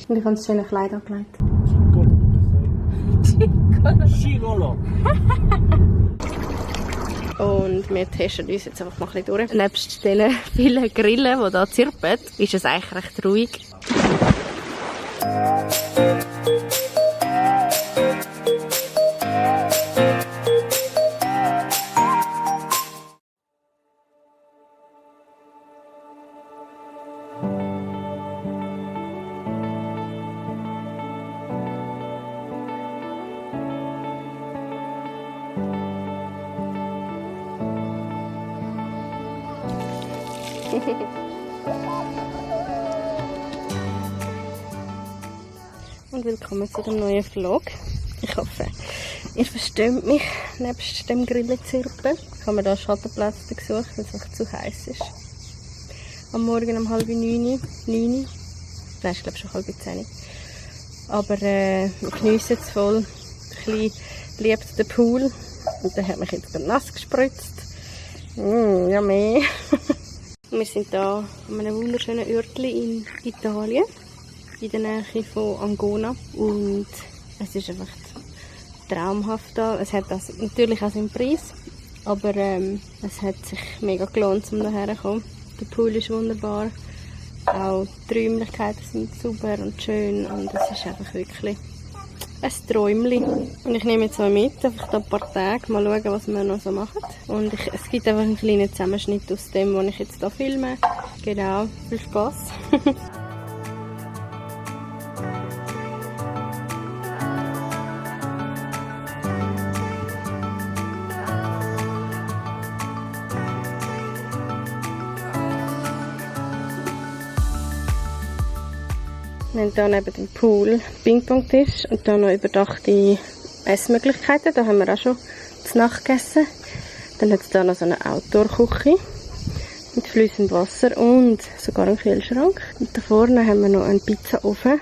Und ich habe das schöne Kleid angelegt. Gigolo. Und wir testen uns jetzt einfach mal ein bisschen durch. Nebst diesen vielen Grillen, die hier zirpen, ist es eigentlich recht ruhig. Und willkommen zu dem neuen Vlog. Ich hoffe, ihr versteht mich nebst dem Grillenzirpen. Ich habe mir da Schattenplätze gesucht, weil es echt zu heiß ist. Am Morgen um 8:30, 9. Nein, ich glaube schon 9:30. Aber wir geniessen es voll. Ein bisschen liebt den Pool. Und der hat mich jetzt nass gespritzt. Ja, mehr. Wir sind hier an einem wunderschönen Örtchen in Italien, in der Nähe von Ancona. Und es ist einfach traumhaft da. Es hat das natürlich auch seinen Preis, aber es hat sich mega gelohnt, um hierher zu kommen. Der Pool ist wunderbar, auch die Räumlichkeiten sind super und schön und es ist einfach wirklich ein Träumchen. Und ich nehme jetzt mal mit, einfach da ein paar Tage, mal schauen, was wir noch so machen. Und es gibt einfach einen kleinen Zusammenschnitt aus dem, was ich jetzt hier filme. Genau, viel Spass. Wir haben hier neben dem Pool Ping-Pong-Tisch und hier noch überdachte Essmöglichkeiten. Da haben wir auch schon zur Nacht gegessen. Dann hat es hier noch so eine Outdoor-Küche mit fließendem Wasser und sogar einen Kühlschrank. Und da vorne haben wir noch einen Pizzaofen.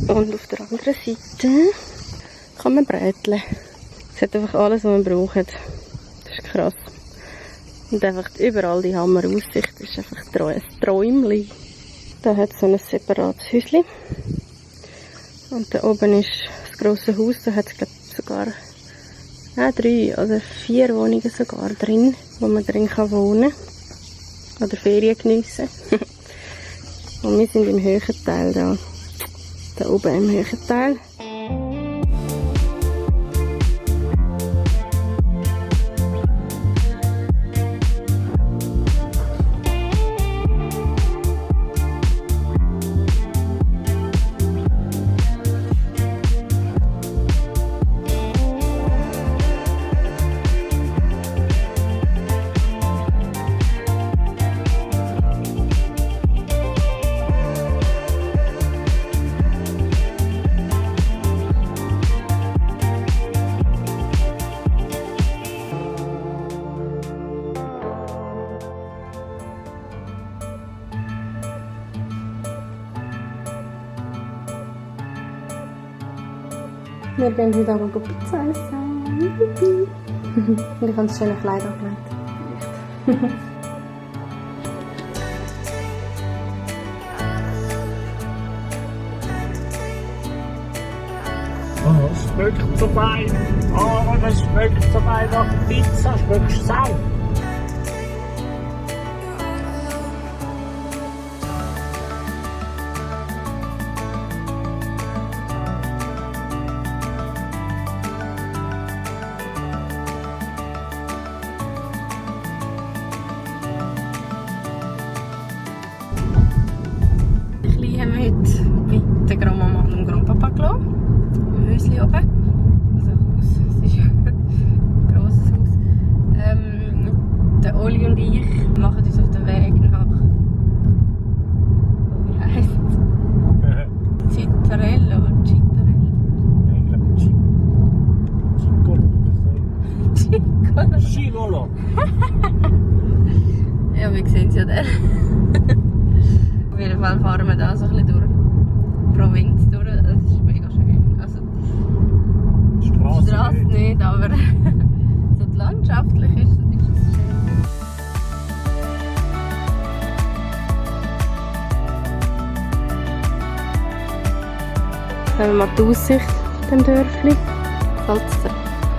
Und auf der anderen Seite kann man bräteln. Es hat einfach alles, was man braucht. Das ist krass. Und einfach überall die Hammeraussicht. Das ist einfach ein Träumchen. Da hat es so ein separates Häuschen. Und da oben ist das grosse Haus. Da hat es, glaube ich, sogar 3 oder 4 Wohnungen sogar drin, wo man drin wohnen kann. Oder Ferien geniessen. Und wir sind im höheren Teil da. Da oben im höheren Teil. Wir gehen heute Abend Pizza essen. Und ich habe das schöne Kleid angelegt. Oh, es schmeckt so fein. Oh, es schmeckt so fein nach Pizza. Schmeckt Sau. Haben wir heute mit der Grandmama und dem Grandpapa gelassen. Im Häuschen oben. Also Haus. Es ist ein grosses Haus. Der Oli und ich machen uns auf den Weg nach. Wie heisst es? Citarello oder Citarello? Ich glaube Gigolo. Gigolo. Ja, wir sehen es ja dann. Auf jeden Fall fahren wir da so ein bisschen durch Provinz durch. Das ist mega schön. Also, die Straße nicht, aber so landschaftlich ist es schön. haben wir mal die Aussicht in dem Dörfli. Gefällt es dir?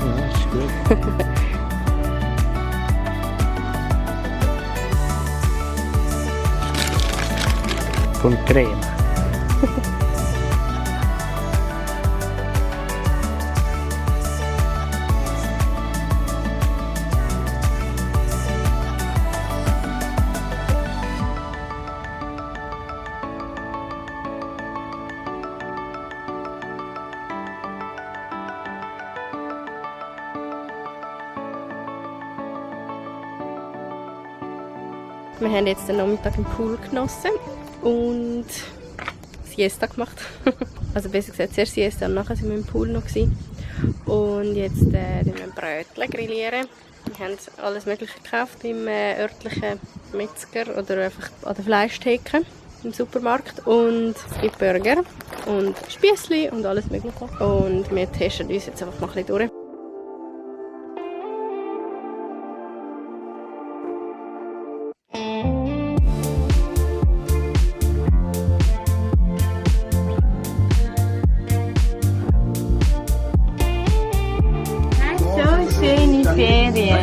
Ja, ist gut. Von Creme. Wir haben jetzt den Nachmittag im Pool genossen und Siesta gemacht. Also besser gesagt, zuerst Siesta und nachher sind wir im Pool noch gewesen. Und jetzt grillieren wir Brötchen grillieren. Wir haben alles Mögliche gekauft beim örtlichen Metzger oder einfach an der Fleischtheke im Supermarkt. Und es gibt Burger und Spiessli und alles Mögliche. Und wir testen uns jetzt einfach mal ein bisschen durch. Schöne Ferien.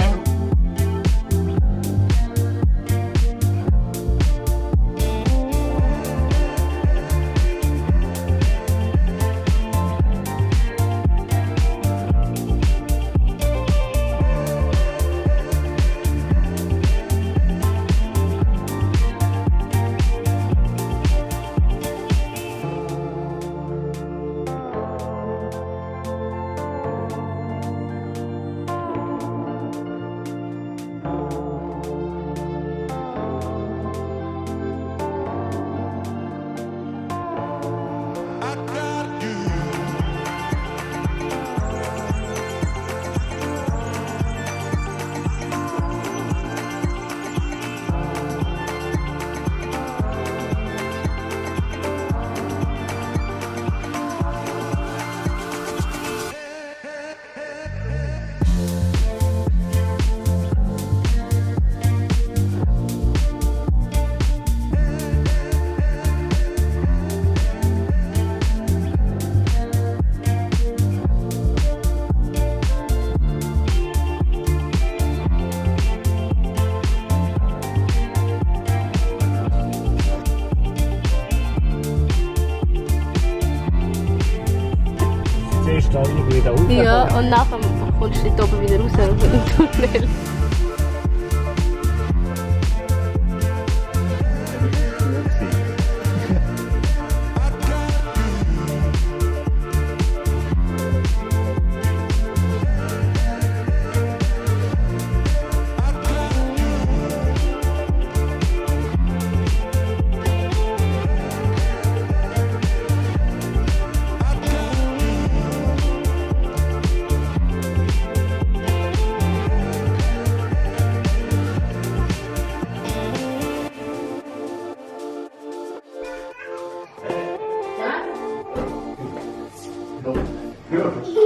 Zuerst da wieder raus. Ja, und nachher kommst du dort oben wieder raus aus dem Tunnel.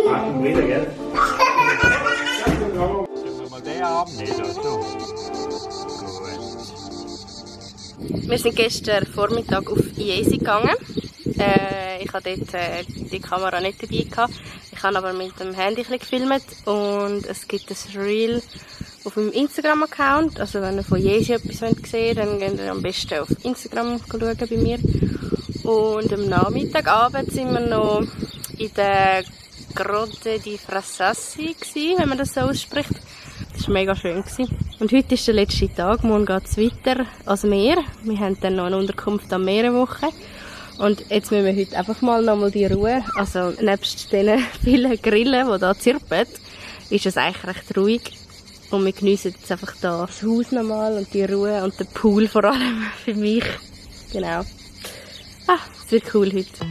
Achtung, wieder, gell? Sollen wir mal den Abend nehmen? Wir sind gestern Vormittag auf Iesi gegangen. Ich hatte dort die Kamera nicht dabei gehabt. Ich habe aber mit dem Handy ein bisschen gefilmt und es gibt ein Reel auf meinem Instagram-Account. Also wenn ihr von Iesi etwas sehen wollt, dann könnt ihr am besten auf Instagram schauen bei mir. Und am Nachmittagabend sind wir noch in der Grotte di Frassassi gsi, wenn man das so ausspricht. Das war mega schön. Und heute ist der letzte Tag, morgen geht es weiter ans Meer. Wir haben dann noch eine Unterkunft am Meer eine Woche. Und jetzt müssen wir heute einfach mal nochmal die Ruhe, also nebst den vielen Grillen, die hier zirpen, ist es eigentlich recht ruhig. Und wir geniessen jetzt einfach da das Haus nochmal und die Ruhe und den Pool vor allem für mich. Genau. Es wird cool heute.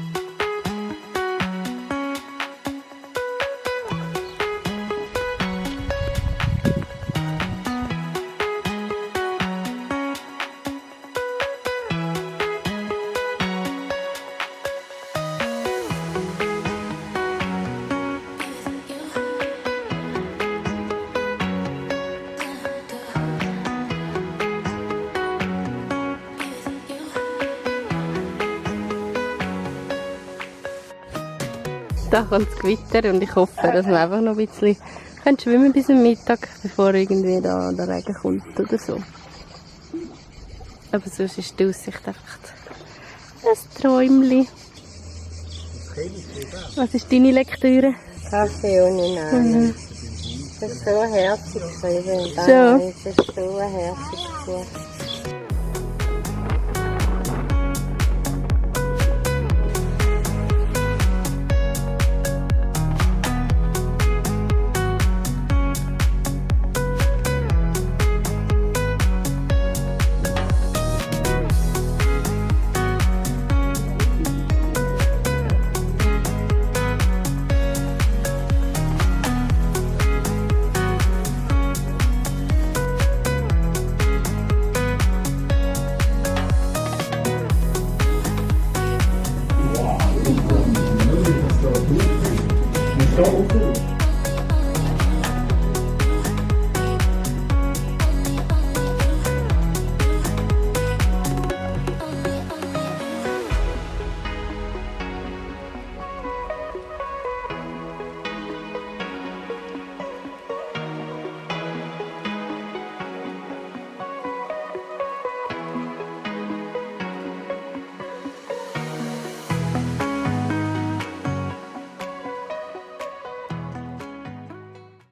Da kommt das Gewitter und ich hoffe, dass wir einfach noch ein bisschen schwimmen bis am Mittag, bevor irgendwie da der Regen kommt oder so. Aber sonst ist die Aussicht einfach ein Träumchen. Was ist deine Lektüre? Kaffee ohne Namen. Das ist so herzig geschrieben. So. Das ist so ein herziges Buch. So gut.